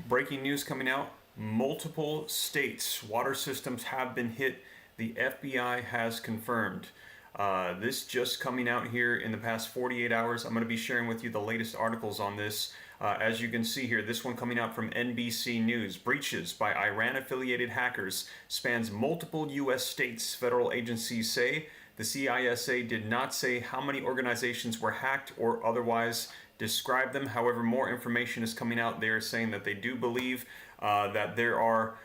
breaking news coming out. Multiple states' water systems have been hit. The FBI has confirmed. This just coming out here in the past 48 hours. I'm going to be sharing with you the latest articles on this. As you can see here, this one coming out from NBC News. Breaches by Iran-affiliated hackers spans multiple U.S. states, federal agencies say. The CISA did not say how many organizations were hacked or otherwise describe them. However, more information is coming out. They are saying that they do believe that there are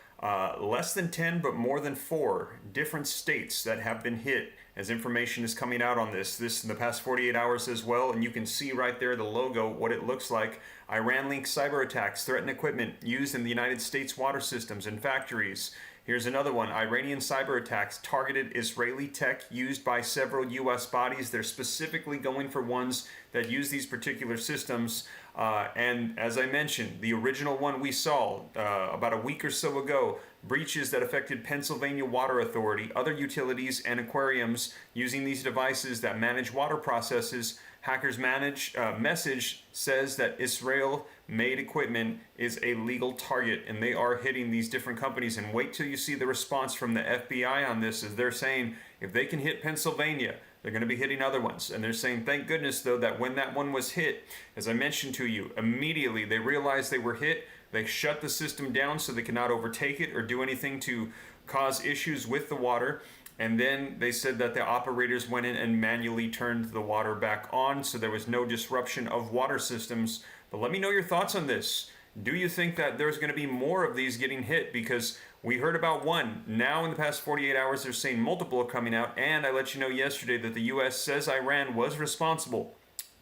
less than 10, but more than 4 different states that have been hit as information is coming out on this in the past 48 hours as well. And you can see right there the logo, what it looks like. Iran-linked cyber attacks threaten equipment used in the United States water systems and factories. Here's another one. Iranian cyber attacks targeted Israeli tech used by several U.S. bodies. They're specifically going for ones that use these particular systems. And as I mentioned, the original one we saw about a week or so ago, breaches that affected Pennsylvania Water Authority, other utilities, and aquariums using these devices that manage water processes. Hackers message says that Israel-made equipment is a legal target, and they are hitting these different companies. And wait till you see the response from the FBI on this, as they're saying if they can hit Pennsylvania, they're going to be hitting other ones. And they're saying, thank goodness, though, that when that one was hit, as I mentioned to you, immediately they realized they were hit. They shut the system down so they cannot overtake it or do anything to cause issues with the water. And then they said that the operators went in and manually turned the water back on, so there was no disruption of water systems. But let me know your thoughts on this. Do you think that there's going to be more of these getting hit? Because we heard about one. Now in the past 48 hours, they're saying multiple are coming out. And I let you know yesterday that the U.S. says Iran was responsible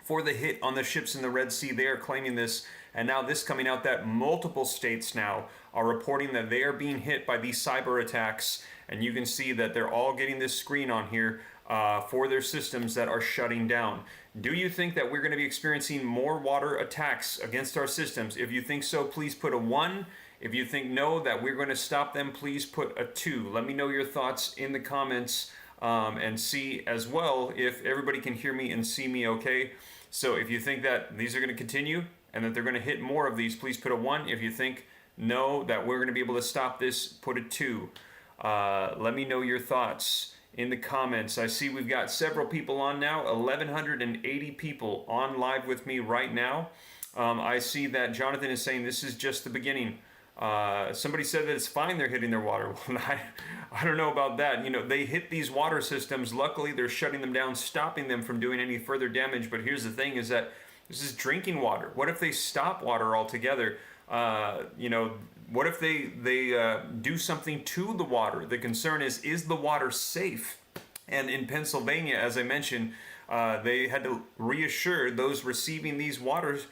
for the hit on the ships in the Red Sea. They are claiming this. And now this coming out that multiple states now are reporting that they are being hit by these cyber attacks. And you can see that they're all getting this screen on here for their systems that are shutting down. Do you think that we're going to be experiencing more water attacks against our systems? If you think so, please put a 1. If you think no, that we're going to stop them, please put a 2. Let me know your thoughts in the comments and see as well if everybody can hear me and see me okay. So if you think that these are going to continue and that they're going to hit more of these, please put a 1. If you think no, that we're going to be able to stop this, put a 2. Let me know your thoughts in the comments. I see we've got several people on now, 1,180 people on live with me right now. I see that Jonathan is saying this is just the beginning. Somebody said that it's fine they're hitting their water. Well, I don't know about that. You know, they hit these water systems. Luckily, they're shutting them down, stopping them from doing any further damage. But here's the thing is that this is drinking water. What if they stop water altogether? What if they do something to the water? The concern is the water safe? And in Pennsylvania, as I mentioned, they had to reassure those receiving these waters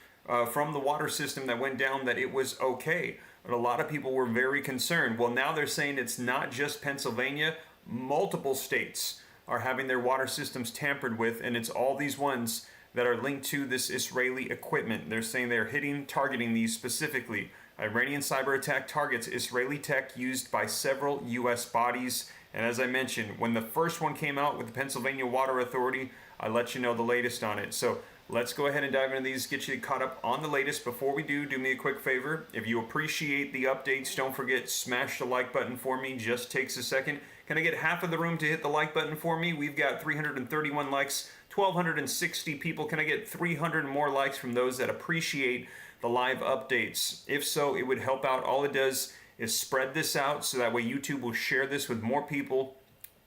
from the water system that went down that it was okay. But a lot of people were very concerned. Well, now they're saying it's not just Pennsylvania. Multiple states are having their water systems tampered with, and it's all these ones that are linked to this Israeli equipment. They're saying they're targeting these specifically. Iranian cyber attack targets Israeli tech used by several U.S. bodies. And as I mentioned, when the first one came out with the Pennsylvania Water Authority, I let you know the latest on it. So let's go ahead and dive into these, get you caught up on the latest. Before we do me a quick favor. If you appreciate the updates, don't forget, smash the like button for me. Just takes a second. Can I get half of the room to hit the like button for me? We've got 331 likes, 1,260 people. Can I get 300 more likes from those that appreciate the live updates? If so, it would help out. All it does is spread this out so that way YouTube will share this with more people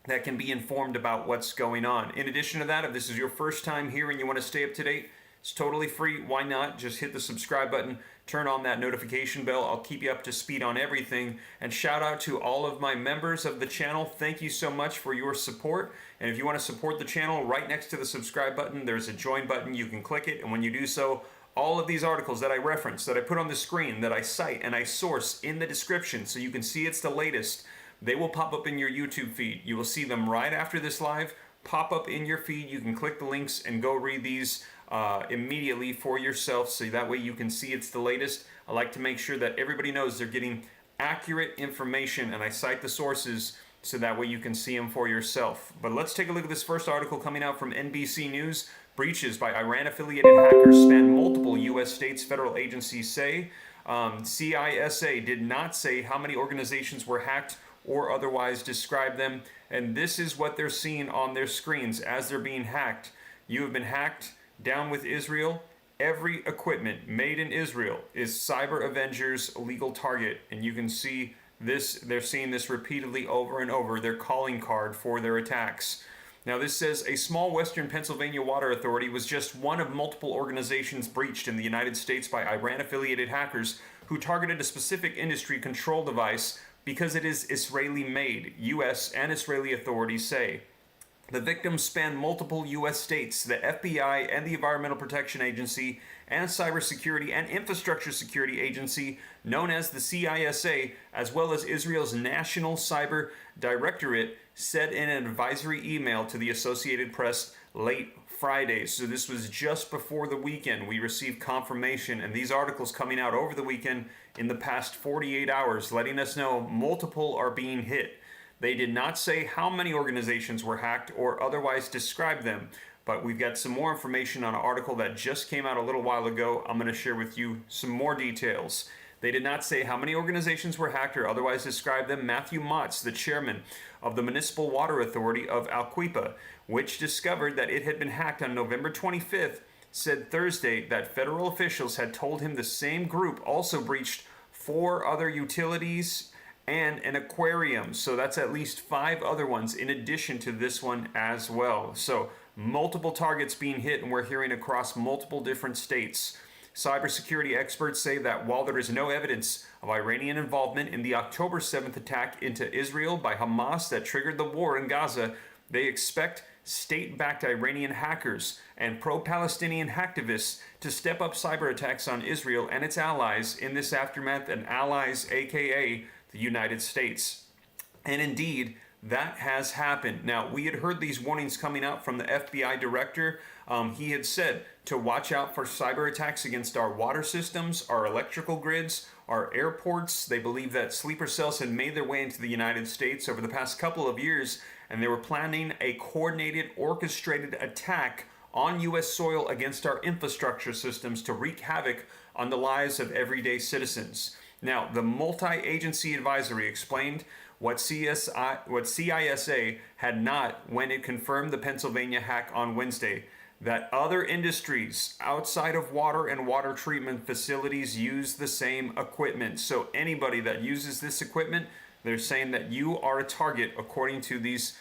that can be informed about what's going on. In addition to that, if this is your first time here and you want to stay up to date, it's totally free. Why not? Just hit the subscribe button, turn on that notification bell. I'll keep you up to speed on everything. And shout out to all of my members of the channel. Thank you so much for your support. And if you want to support the channel, right next to the subscribe button, there's a join button. You can click it. And when you do so, all of these articles that I reference, that I put on the screen, that I cite and I source in the description so you can see it's the latest, they will pop up in your YouTube feed. You will see them right after this live, pop up in your feed. You can click the links and go read these immediately for yourself, so that way you can see it's the latest. I like to make sure that everybody knows they're getting accurate information, and I cite the sources so that way you can see them for yourself. But let's take a look at this first article coming out from NBC News. Breaches by Iran-affiliated hackers span multiple U.S. states, federal agencies say. CISA did not say how many organizations were hacked or otherwise describe them. And this is what they're seeing on their screens as they're being hacked. You have been hacked. Down with Israel. Every equipment made in Israel is Cyber Avengers' legal target. And you can see this, they're seeing this repeatedly over and over, their calling card for their attacks. Now this says a small Western Pennsylvania water authority was just one of multiple organizations breached in the United States by Iran-affiliated hackers who targeted a specific industry control device because it is Israeli-made, U.S. and Israeli authorities say. The victims span multiple U.S. states, the FBI and the Environmental Protection Agency, and Cybersecurity and Infrastructure Security Agency, known as the CISA, as well as Israel's National Cyber Directorate, said in an advisory email to the Associated Press late Friday. So this was just before the weekend. We received confirmation, and these articles coming out over the weekend in the past 48 hours, letting us know multiple are being hit. They did not say how many organizations were hacked or otherwise describe them, but we've got some more information on an article that just came out a little while ago. I'm going to share with you some more details. They did not say how many organizations were hacked or otherwise describe them. Matthew Motz, the chairman of the Municipal Water Authority of Alquipa, which discovered that it had been hacked on November 25th, said Thursday that federal officials had told him the same group also breached 4 other utilities and an aquarium. So that's at least 5 other ones in addition to this one as well. So multiple targets being hit, and we're hearing across multiple different states. Cybersecurity experts say that while there is no evidence of Iranian involvement in the October 7th attack into Israel by Hamas that triggered the war in Gaza, they expect state-backed Iranian hackers and pro-Palestinian hacktivists to step up cyber attacks on Israel and its allies in this aftermath, and allies aka the United States. And indeed, that has happened. Now, we had heard these warnings coming out from the FBI director. He had said to watch out for cyber attacks against our water systems, our electrical grids, our airports. They believe that sleeper cells had made their way into the United States over the past couple of years, and they were planning a coordinated, orchestrated attack on U.S. soil against our infrastructure systems to wreak havoc on the lives of everyday citizens. Now, the multi-agency advisory explained what CISA had not when it confirmed the Pennsylvania hack on Wednesday, that other industries outside of water and water treatment facilities use the same equipment. So anybody that uses this equipment, they're saying that you are a target according to these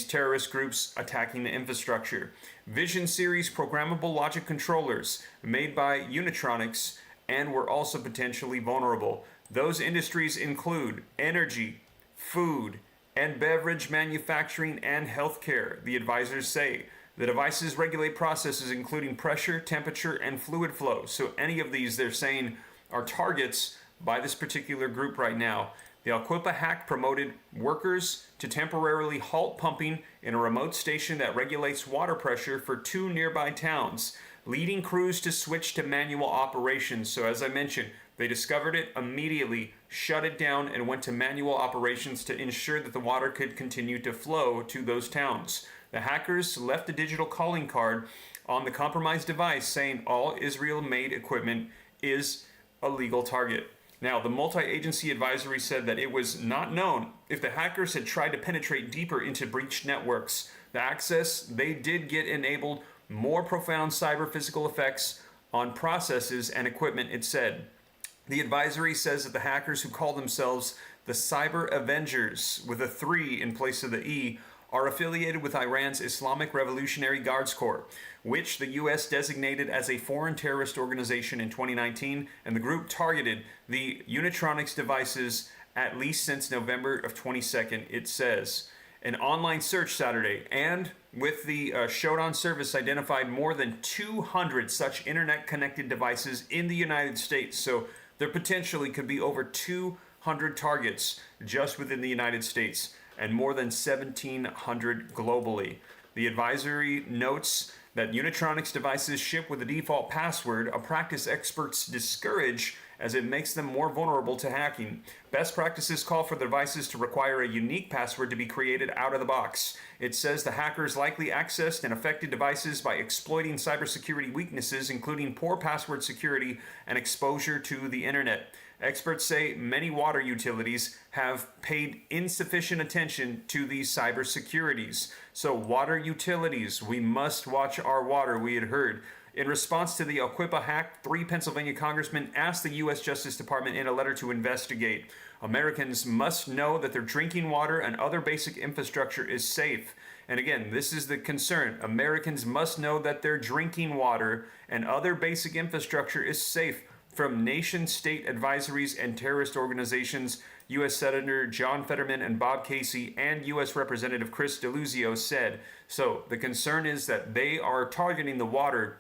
terrorist groups attacking the infrastructure. Vision Series programmable logic controllers made by Unitronics and were also potentially vulnerable. Those industries include energy, food, and beverage manufacturing and healthcare, the advisors say. The devices regulate processes including pressure, temperature, and fluid flow. So any of these, they're saying, are targets by this particular group right now. The Alquipa hack promoted workers to temporarily halt pumping in a remote station that regulates water pressure for 2 nearby towns, leading crews to switch to manual operations. So as I mentioned, they discovered it immediately, shut it down, and went to manual operations to ensure that the water could continue to flow to those towns. The hackers left a digital calling card on the compromised device saying all Israel-made equipment is a legal target. Now, the multi-agency advisory said that it was not known if the hackers had tried to penetrate deeper into breached networks. The access they did get enabled more profound cyber-physical effects on processes and equipment, it said. The advisory says that the hackers who call themselves the Cyber Avengers, with a 3 in place of the E, are affiliated with Iran's Islamic Revolutionary Guards Corps, which the U.S. designated as a foreign terrorist organization in 2019, and the group targeted the Unitronics devices at least since November of 22nd, it says. An online search Saturday, and with the Shodan service, identified more than 200 such internet-connected devices in the United States. So there potentially could be over 200 targets just within the United States, and more than 1,700 globally. The advisory notes that Unitronics devices ship with a default password, a practice experts discourage as it makes them more vulnerable to hacking. Best practices call for the devices to require a unique password to be created out of the box. It says the hackers likely accessed and affected devices by exploiting cybersecurity weaknesses, including poor password security and exposure to the internet. Experts say many water utilities have paid insufficient attention to these cybersecurities. So water utilities, we must watch our water, we had heard. In response to the Oquipa hack, 3 Pennsylvania congressmen asked the U.S. Justice Department in a letter to investigate. Americans must know that their drinking water and other basic infrastructure is safe. And again, this is the concern. Americans must know that their drinking water and other basic infrastructure is safe from nation-state advisories and terrorist organizations. U.S. Senator John Fetterman and Bob Casey and U.S. Representative Chris Deluzio said. So the concern is that they are targeting the water.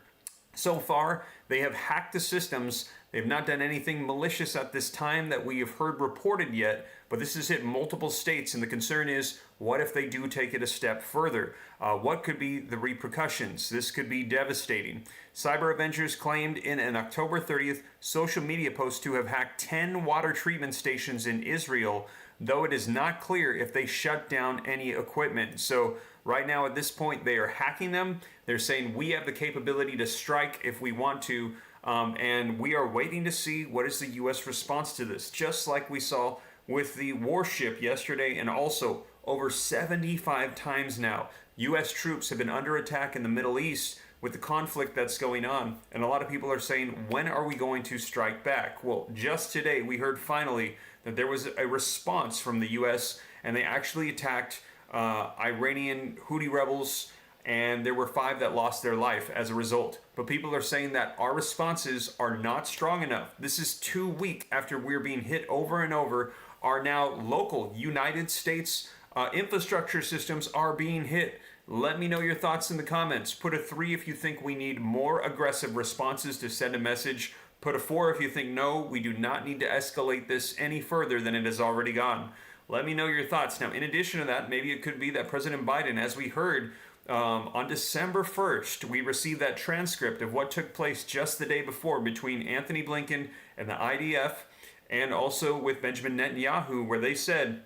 So far, they have hacked the systems. They've not done anything malicious at this time that we have heard reported yet, but this has hit multiple states, and the concern is, what if they do take it a step further? What could be the repercussions? This could be devastating. Cyber Avengers claimed in an October 30th social media post to have hacked 10 water treatment stations in Israel, though it is not clear if they shut down any equipment. So right now at this point, they are hacking them. They're saying we have the capability to strike if we want to, and we are waiting to see what is the U.S. response to this, just like we saw with the warship yesterday, and also over 75 times now. U.S. troops have been under attack in the Middle East with the conflict that's going on, and a lot of people are saying, when are we going to strike back? Well, just today we heard finally that there was a response from the U.S., and they actually attacked Iranian Houthi rebels, and there were 5 that lost their life as a result. But people are saying that our responses are not strong enough. This is too weak after we're being hit over and over. Our now local United States infrastructure systems are being hit. Let me know your thoughts in the comments. Put a 3 if you think we need more aggressive responses to send a message. Put a 4 if you think, no, we do not need to escalate this any further than it has already gone. Let me know your thoughts. Now, in addition to that, maybe it could be that President Biden, as we heard, on December 1st, we received that transcript of what took place just the day before between Anthony Blinken and the IDF, and also with Benjamin Netanyahu, where they said,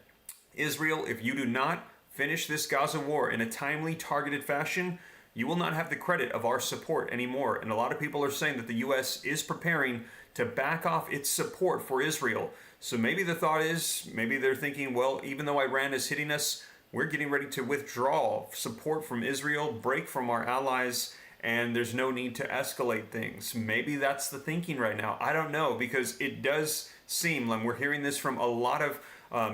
Israel, if you do not finish this Gaza war in a timely, targeted fashion, you will not have the credit of our support anymore. And a lot of people are saying that the U.S. is preparing to back off its support for Israel. So maybe the thought is, maybe they're thinking, well, even though Iran is hitting us, we're getting ready to withdraw support from Israel, break from our allies, and there's no need to escalate things. Maybe that's the thinking right now. I don't know, because it does seem like we're hearing this from a lot of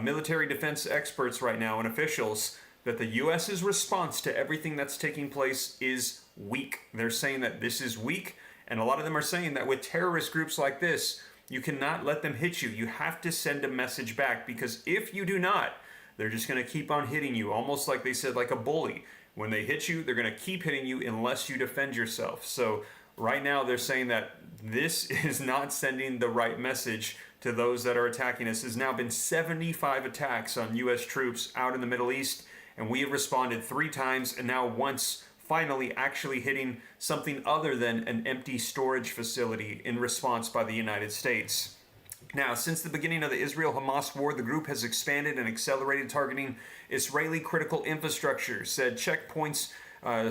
military defense experts right now and officials, that the U.S.'s response to everything that's taking place is weak. They're saying that this is weak, and a lot of them are saying that with terrorist groups like this, you cannot let them hit you. You have to send a message back, because if you do not, they're just going to keep on hitting you, almost like they said, like a bully. When they hit you, they're going to keep hitting you unless you defend yourself. So right now they're saying that this is not sending the right message to those that are attacking us. There's now been 75 attacks on U.S. troops out in the Middle East, and we have responded 3 times, and now once finally actually hitting something other than an empty storage facility in response by the United States. Now, since the beginning of the Israel-Hamas war, the group has expanded and accelerated targeting Israeli critical infrastructure, said Checkpoint's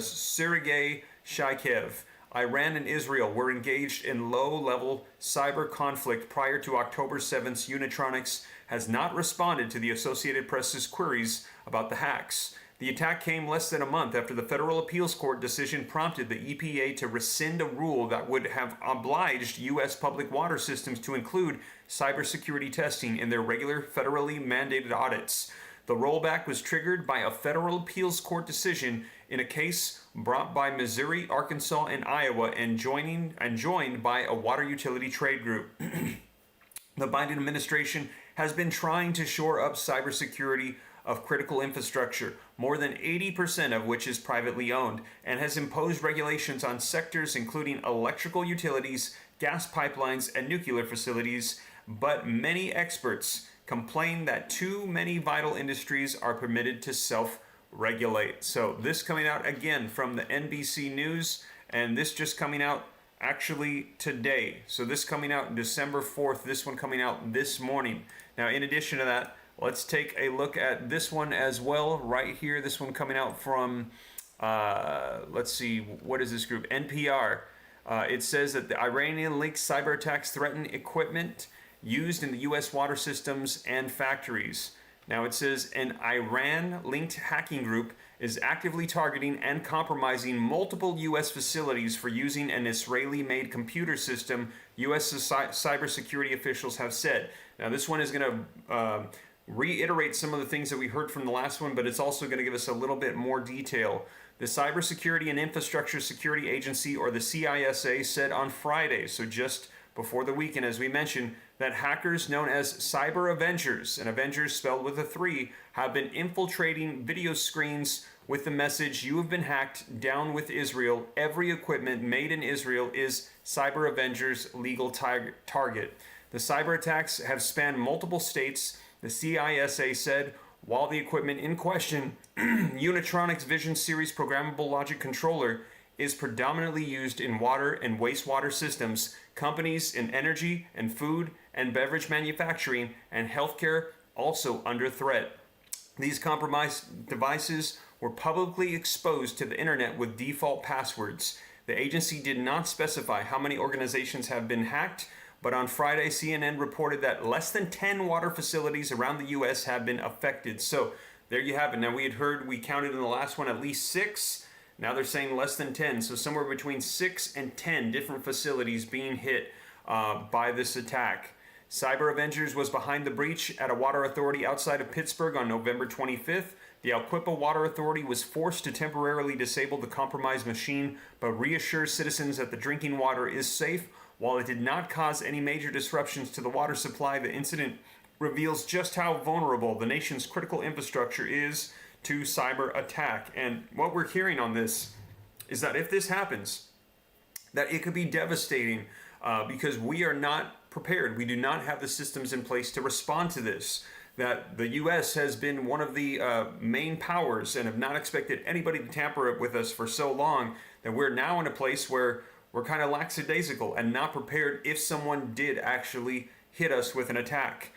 Sergei Shaikev. Iran and Israel were engaged in low-level cyber conflict prior to October 7th. Unitronics has not responded to the Associated Press's queries about the hacks. The attack came less than a month after the Federal Appeals Court decision prompted the EPA to rescind a rule that would have obliged U.S. public water systems to include cybersecurity testing in their regular federally mandated audits. The rollback was triggered by a Federal Appeals Court decision in a case brought by Missouri, Arkansas, and Iowa, and joined by a water utility trade group. The Biden administration has been trying to shore up cybersecurity of critical infrastructure, more than 80% of which is privately owned, and has imposed regulations on sectors including electrical utilities, gas pipelines, and nuclear facilities. But many experts complain that too many vital industries are permitted to self regulate. So this coming out again from the NBC News, and this just coming out actually today. So this coming out December 4th, this one coming out this morning. Now, in addition to that, let's take a look at this one as well right here. This one coming out from, let's see, what is this group? NPR. It says that the Iranian-linked cyber attacks threaten equipment used in the U.S. water systems and factories. Now it says an Iran-linked hacking group is actively targeting and compromising multiple U.S. facilities for using an Israeli-made computer system, U.S. cybersecurity officials have said. Now this one is going to reiterate some of the things that we heard from the last one, but it's also going to give us a little bit more detail. The Cybersecurity and Infrastructure Security Agency, or the CISA, said on Friday, so just before the weekend, as we mentioned, that hackers known as Cyber Avengers, and Avengers spelled with a 3, have been infiltrating video screens with the message, "You have been hacked, down with Israel. Every equipment made in Israel is Cyber Avengers' legal target." The cyber attacks have spanned multiple states, the CISA said, while the equipment in question, Unitronics Vision Series Programmable Logic Controller, is predominantly used in water and wastewater systems. Companies in energy and food and beverage manufacturing and healthcare also under threat. These compromised devices were publicly exposed to the internet with default passwords. The agency did not specify how many organizations have been hacked, but on Friday, CNN reported that less than 10 water facilities around the U.S. have been affected. So there you have it. Now we counted in the last one at least 6. Now they're saying less than 10. So somewhere between 6 and 10 different facilities being hit by this attack. Cyber Avengers was behind the breach at a water authority outside of Pittsburgh on November 25th. The Alquipa Water Authority was forced to temporarily disable the compromised machine, but reassures citizens that the drinking water is safe. While it did not cause any major disruptions to the water supply, the incident reveals just how vulnerable the nation's critical infrastructure is to cyber attack. And what we're hearing on this is that if this happens, that it could be devastating because we are not prepared. We do not have the systems in place to respond to this. That the U.S. has been one of the main powers and have not expected anybody to tamper with us for so long that we're now in a place where we're kind of lackadaisical and not prepared if someone did actually hit us with an attack.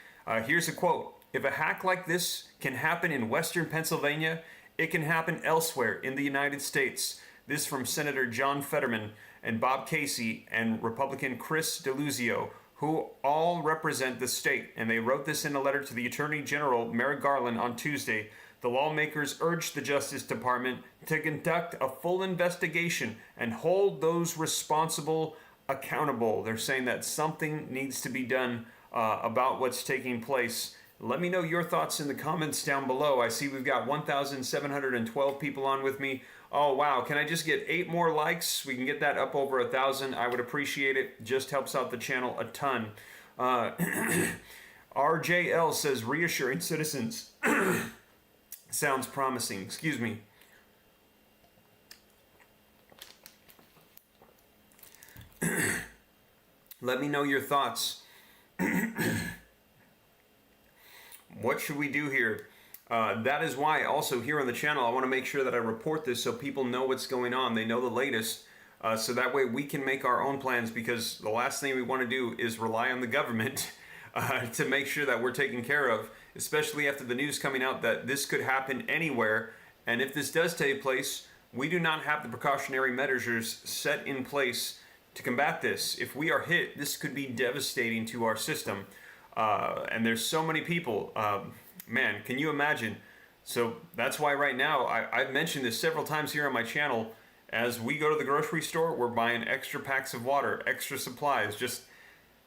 Here's a quote. "If a hack like this can happen in Western Pennsylvania, it can happen elsewhere in the United States." This from Senator John Fetterman and Bob Casey and Republican Chris Deluzio, who all represent the state. And they wrote this in a letter to the Attorney General Merrick Garland on Tuesday. The lawmakers urged the Justice Department to conduct a full investigation and hold those responsible accountable. They're saying that something needs to be done about what's taking place. Let me know your thoughts in the comments down below. I see we've got 1,712 people on with me. Oh, wow. Can I just get 8 more likes? We can get that up over 1,000. I would appreciate it. Just helps out the channel a ton. RJL says, reassuring citizens. Sounds promising. Excuse me. Let me know your thoughts. What should we do here? That is why also here on the channel I want to make sure that I report this so people know what's going on. They know the latest. So that way we can make our own plans, because the last thing we want to do is rely on the government to make sure that we're taken care of, especially after the news coming out that this could happen anywhere. And if this does take place, we do not have the precautionary measures set in place to combat this. If we are hit, this could be devastating to our system. And there's so many people, man, can you imagine? So that's why right now, I've mentioned this several times here on my channel. As we go to the grocery store, we're buying extra packs of water, extra supplies. Just,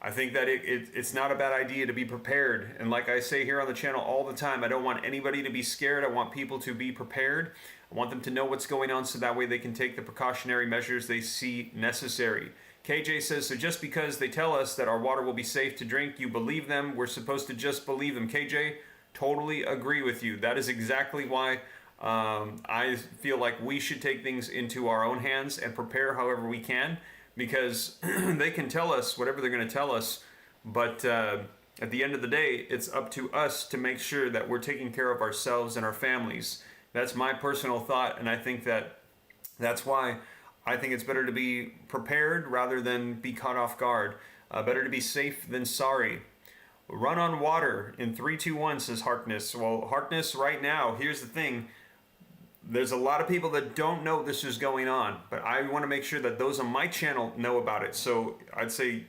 I think that it's not a bad idea to be prepared. And like I say here on the channel all the time, I don't want anybody to be scared. I want people to be prepared. I want them to know what's going on so that way they can take the precautionary measures they see necessary. KJ says, so just because they tell us that our water will be safe to drink, you believe them? We're supposed to just believe them. KJ, totally agree with you. That is exactly why I feel like we should take things into our own hands and prepare however we can, because they can tell us whatever they're going to tell us, but at the end of the day, it's up to us to make sure that we're taking care of ourselves and our families. That's my personal thought, and I think that's why I think it's better to be prepared rather than be caught off guard. Better to be safe than sorry. Run on water in 3, 2, 1, says Harkness. Well, Harkness, right now, here's the thing. There's a lot of people that don't know this is going on, but I want to make sure that those on my channel know about it. So I'd say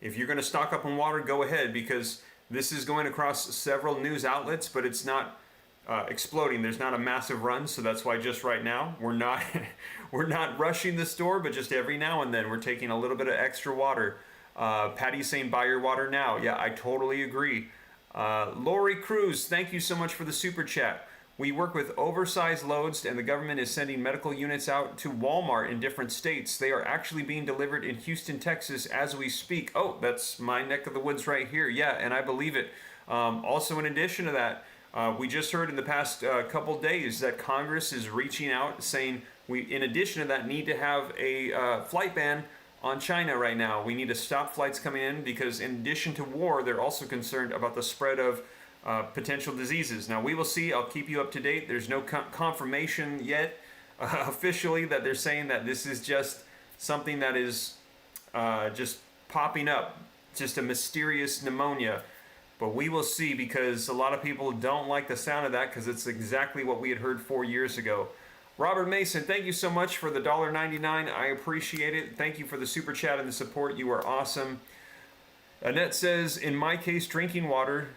if you're going to stock up on water, go ahead, because this is going across several news outlets, but it's not exploding. There's not a massive run, so that's why just right now we're not we're not rushing the store, but just every now and then we're taking a little bit of extra water. Patty's saying buy your water now. Yeah, I totally agree. Lori Cruz, thank you so much for the super chat. We work with oversized loads, and the government is sending medical units out to Walmart in different states. They are actually being delivered in Houston, Texas as we speak. Oh, that's my neck of the woods right here. Yeah, and I believe it. Also, in addition to that, we just heard in the past couple days that Congress is reaching out saying we, in addition to that, need to have a flight ban on China right now. We need to stop flights coming in because in addition to war, they're also concerned about the spread of potential diseases. Now we will see. I'll keep you up to date. There's no confirmation yet officially that they're saying that this is just something that is just popping up, just a mysterious pneumonia. But we will see, because a lot of people don't like the sound of that because it's exactly what we had heard 4 years ago. Robert Mason, thank you so much for the $1.99. I appreciate it. Thank you for the super chat and the support. You are awesome. Annette says, in my case, drinking water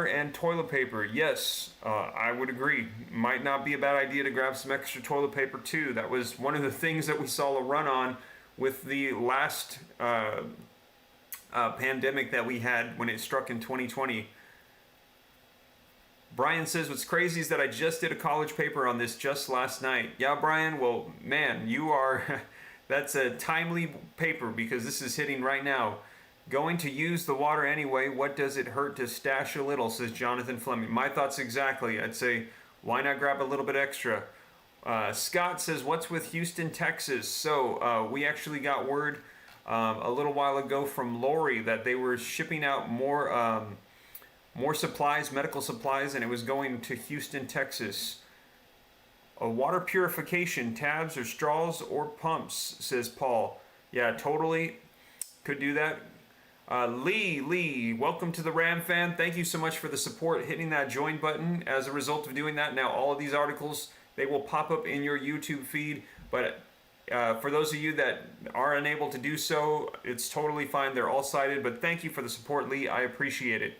and toilet paper. Yes, I would agree. Might not be a bad idea to grab some extra toilet paper too. That was one of the things that we saw a run on with the last pandemic that we had when it struck in 2020. Brian says, what's crazy is that I just did a college paper on this just last night. Yeah, Brian, well, man, you are, that's a timely paper because this is hitting right now. Going to use the water anyway, what does it hurt to stash a little, says Jonathan Fleming. My thoughts exactly. I'd say, why not grab a little bit extra? Scott says, what's with Houston, Texas? So we actually got word a little while ago from Lori that they were shipping out more supplies, medical supplies, and it was going to Houston, Texas. Water purification, tabs or straws or pumps, says Paul. Yeah, totally could do that. Lee, welcome to the Ram fan. Thank you so much for the support, hitting that join button. As a result of doing that, now all of these articles, they will pop up in your YouTube feed. But for those of you that are unable to do so, it's totally fine. They're all cited. But thank you for the support, Lee. I appreciate it.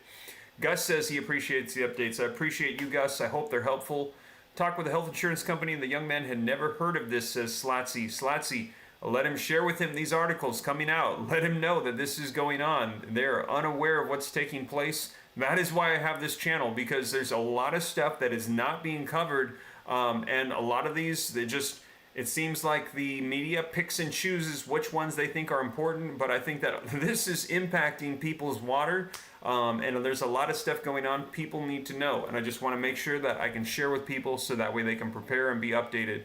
Gus says he appreciates the updates. I appreciate you, Gus. I hope they're helpful. Talked with a health insurance company, and the young man had never heard of this, says Slatsy. Slatsy, let him share with him these articles coming out. Let him know that this is going on. They're unaware of what's taking place. That is why I have this channel, because there's a lot of stuff that is not being covered, and a lot of these, it seems like the media picks and chooses which ones they think are important, but I think that this is impacting people's water, and there's a lot of stuff going on people need to know, and I just want to make sure that I can share with people so that way they can prepare and be updated.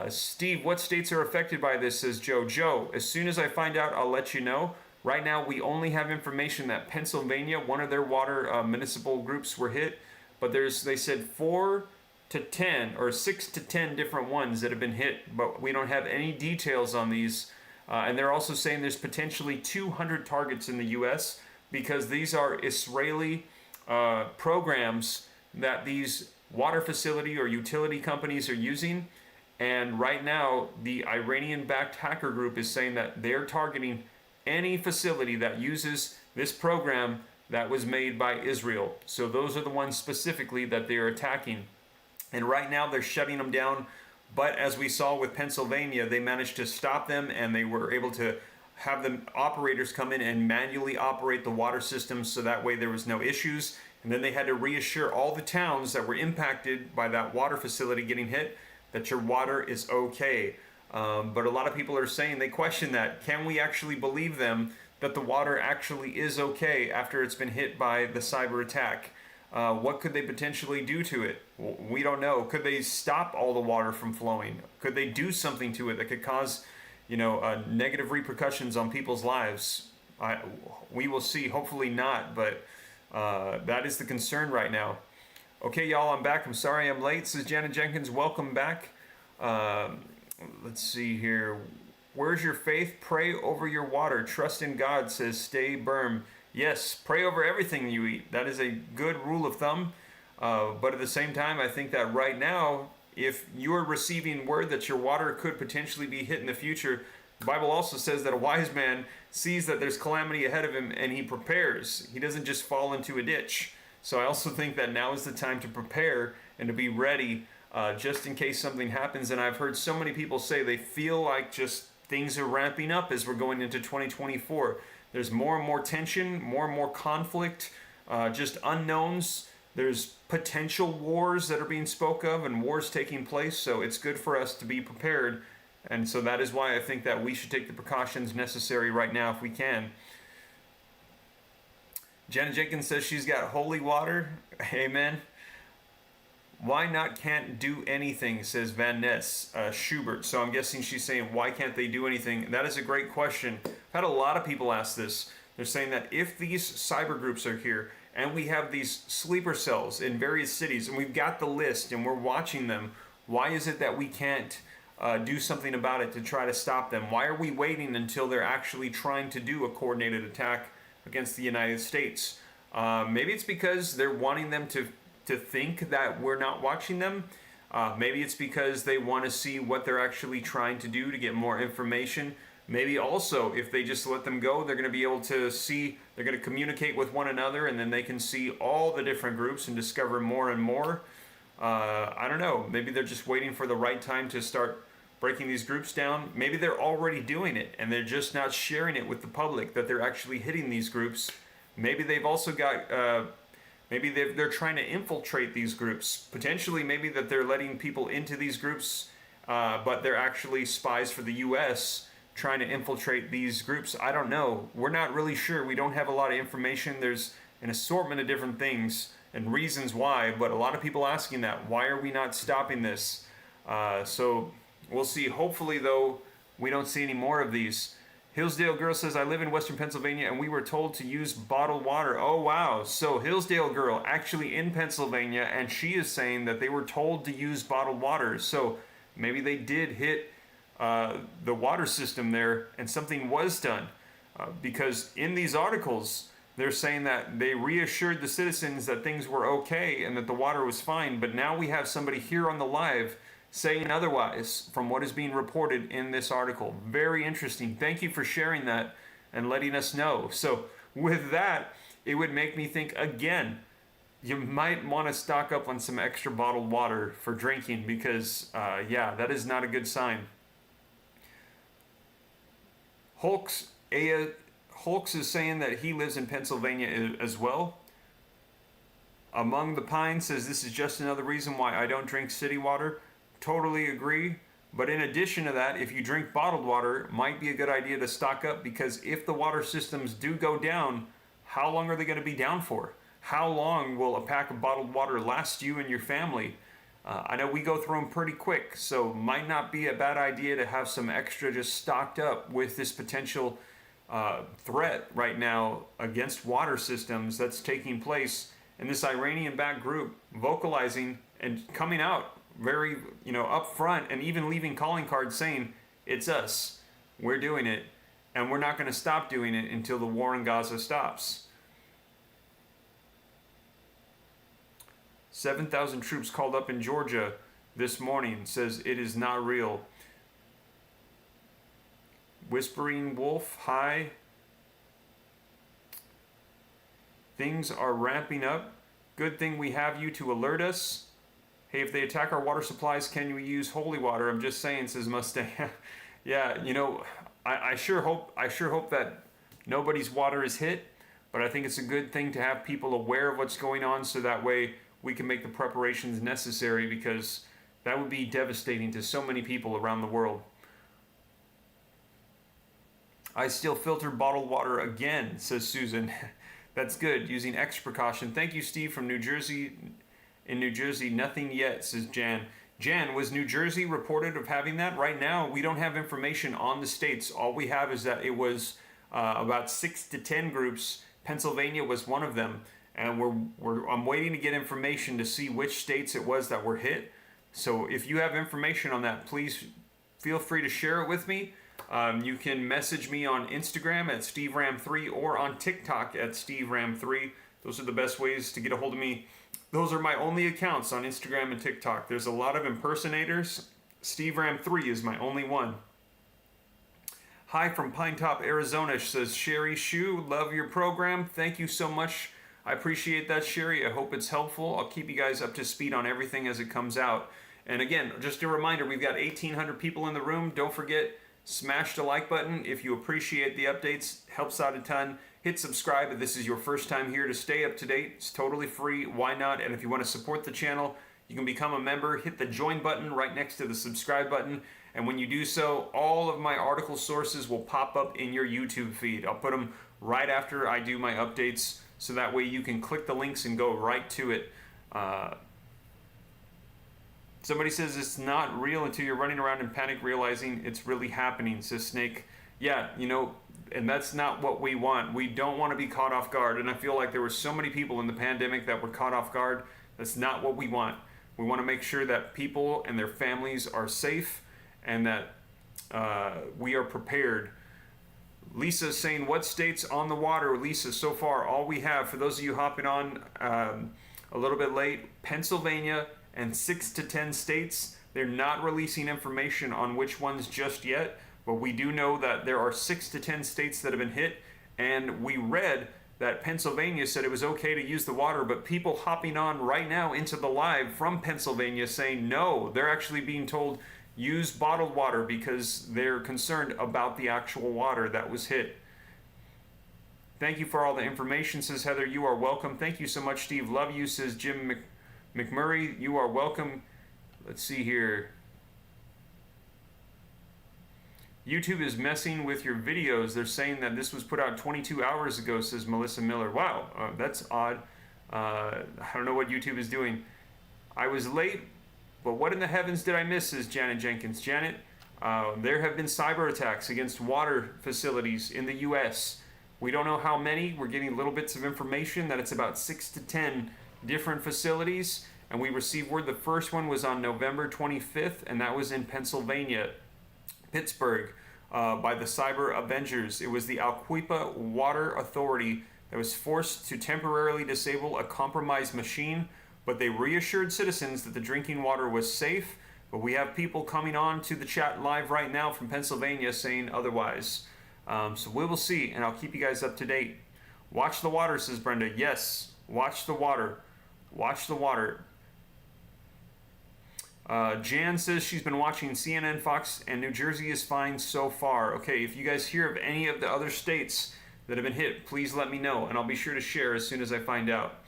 Steve, what states are affected by this, says Joe. Joe, as soon as I find out, I'll let you know. Right now, we only have information that Pennsylvania, one of their water municipal groups were hit, but they said 4 to 10 or 6 to 10 different ones that have been hit, but we don't have any details on these. And they're also saying there's potentially 200 targets in the U.S. because these are Israeli programs that these water facility or utility companies are using. And right now, the Iranian-backed hacker group is saying that they're targeting any facility that uses this program that was made by Israel. So those are the ones specifically that they're attacking. And right now they're shutting them down. But as we saw with Pennsylvania, they managed to stop them, and they were able to have the operators come in and manually operate the water system, so that way there was no issues. And then they had to reassure all the towns that were impacted by that water facility getting hit that your water is okay. But a lot of people are saying, they question that. Can we actually believe them that the water actually is okay after it's been hit by the cyber attack? What could they potentially do to it? We don't know. Could they stop all the water from flowing? Could they do something to it that could cause, negative repercussions on people's lives? We will see. Hopefully not, but that is the concern right now. Okay, y'all, I'm back. I'm sorry I'm late. This is Janet Jenkins. Welcome back. Um, let's see here. Where's your faith? Pray over your water. Trust in God, says Stay Berm. Yes, pray over everything you eat. That is a good rule of thumb. But at the same time, I think that right now, if you're receiving word that your water could potentially be hit in the future, the Bible also says that a wise man sees that there's calamity ahead of him and he prepares. He doesn't just fall into a ditch. So I also think that now is the time to prepare and to be ready just in case something happens. And I've heard so many people say they feel like just things are ramping up as we're going into 2024. There's more and more tension, more and more conflict, just unknowns. There's potential wars that are being spoke of and wars taking place. So it's good for us to be prepared. And so that is why I think that we should take the precautions necessary right now if we can. Jenna Jenkins says she's got holy water. Amen. Why not can't do anything, says Van Ness Schubert. So I'm guessing she's saying, why can't they do anything? That is a great question. I've had a lot of people ask this. They're saying that if these cyber groups are here and we have these sleeper cells in various cities and we've got the list and we're watching them, why is it that we can't do something about it to try to stop them? Why are we waiting until they're actually trying to do a coordinated attack against the United States? Maybe it's because they're wanting them to think that we're not watching them. Maybe it's because they want to see what they're actually trying to do to get more information. Maybe also, if they just let them go, they're going to be able to see, they're going to communicate with one another, and then they can see all the different groups and discover more and more. I don't know. Maybe they're just waiting for the right time to start breaking these groups down. Maybe they're already doing it, and they're just not sharing it with the public that they're actually hitting these groups. Maybe they've also got... Maybe they're trying to infiltrate these groups. Potentially, maybe that they're letting people into these groups, but they're actually spies for the U.S. trying to infiltrate these groups. I don't know. We're not really sure. We don't have a lot of information. There's an assortment of different things and reasons why, but a lot of people asking that. Why are we not stopping this? So we'll see. Hopefully, though, we don't see any more of these. Hillsdale Girl says, I live in Western Pennsylvania and we were told to use bottled water. Oh, wow. So Hillsdale Girl actually in Pennsylvania, and she is saying that they were told to use bottled water. So maybe they did hit the water system there and something was done. Because in these articles, they're saying that they reassured the citizens that things were okay and that the water was fine. But now we have somebody here on the live saying otherwise from what is being reported in this article. Very interesting. Thank you for sharing that and letting us know. So with that, it would make me think again, you might want to stock up on some extra bottled water for drinking because, yeah, that is not a good sign. Hulks is saying that he lives in Pennsylvania as well. Among the Pines says this is just another reason why I don't drink city water. Totally agree. But in addition to that, if you drink bottled water, it might be a good idea to stock up because if the water systems do go down, how long are they going to be down for? How long will a pack of bottled water last you and your family? I know we go through them pretty quick, so might not be a bad idea to have some extra just stocked up with this potential threat right now against water systems that's taking place, and this Iranian-backed group vocalizing and coming out very, up front and even leaving calling cards saying, it's us, we're doing it, and we're not going to stop doing it until the war in Gaza stops. 7,000 troops called up in Georgia this morning, says it is not real. Whispering Wolf, hi. Things are ramping up. Good thing we have you to alert us. Hey, if they attack our water supplies, can we use holy water? I'm just saying, says Mustang. Yeah, I sure hope that nobody's water is hit, but I think it's a good thing to have people aware of what's going on so that way we can make the preparations necessary, because that would be devastating to so many people around the world. I still filter bottled water again, says Susan. That's good, using extra precaution. Thank you, Steve, from New Jersey. In New Jersey, nothing yet, says Jan. Jan, was New Jersey reported of having that? Right now, we don't have information on the states. All we have is that it was about 6 to 10 groups. Pennsylvania was one of them. and I'm waiting to get information to see which states it was that were hit. So if you have information on that, please feel free to share it with me. You can message me on Instagram at SteveRam3 or on TikTok at SteveRam3. Those are the best ways to get a hold of me. Those are my only accounts on Instagram and TikTok. There's a lot of impersonators. SteveRam3 is my only one. Hi from Pine Top, Arizona, says Sherry Shu. Love your program. Thank you so much. I appreciate that, Sherry. I hope it's helpful. I'll keep you guys up to speed on everything as it comes out. And again, just a reminder, we've got 1,800 people in the room. Don't forget, smash the like button if you appreciate the updates. Helps out a ton. Hit subscribe if this is your first time here to stay up to date. It's totally free. Why not? And if you want to support the channel, you can become a member. Hit the join button right next to the subscribe button. And when you do so, all of my article sources will pop up in your YouTube feed. I'll put them right after I do my updates, so that way you can click the links and go right to it. Somebody says it's not real until you're running around in panic realizing it's really happening, says Snake. Yeah, you know, and that's not what we want. We don't want to be caught off guard, and I feel like there were so many people in the pandemic that were caught off guard. That's not what we want. We want to make sure that people and their families are safe and that we are prepared. Lisa's saying, what states on the water? Lisa, so far, all we have, for those of you hopping on a little bit late, Pennsylvania and 6 to 10 states. They're not releasing information on which ones just yet, but we do know that there are 6 to 10 states that have been hit, and we read that Pennsylvania said it was okay to use the water, but people hopping on right now into the live from Pennsylvania saying no, they're actually being told use bottled water because they're concerned about the actual water that was hit. Thank you for all the information, says Heather. You are welcome. Thank you so much, Steve. Love you, says Jim McMurray. You are welcome. Let's see here. YouTube is messing with your videos. They're saying that this was put out 22 hours ago, says Melissa Miller. Wow, that's odd. I don't know what YouTube is doing. I was late, but what in the heavens did I miss, says Janet Jenkins. Janet, there have been cyber attacks against water facilities in the U.S. We don't know how many. We're getting little bits of information that it's about 6 to 10 different facilities, and we received word the first one was on November 25th, and that was in Pennsylvania, Pittsburgh, by the Cyber Avengers. It was the Alquipa Water Authority that was forced to temporarily disable a compromised machine, but they reassured citizens that the drinking water was safe. But we have people coming on to the chat live right now from Pennsylvania saying otherwise. So we will see, and I'll keep you guys up to date. Watch the water, says Brenda. Yes, watch the water. Watch the water. Jan says she's been watching CNN, Fox, and New Jersey is fine so far. Okay, if you guys hear of any of the other states that have been hit, please let me know, and I'll be sure to share as soon as I find out.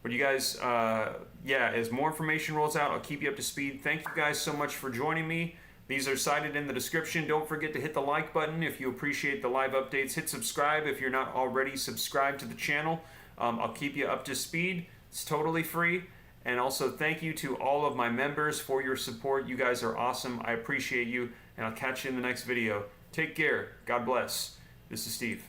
But you guys, yeah, as more information rolls out, I'll keep you up to speed. Thank you guys so much for joining me. These are cited in the description. Don't forget to hit the like button if you appreciate the live updates. Hit subscribe if you're not already subscribed to the channel. I'll keep you up to speed. It's totally free. And also thank you to all of my members for your support. You guys are awesome. I appreciate you, and I'll catch you in the next video. Take care. God bless. This is Steve.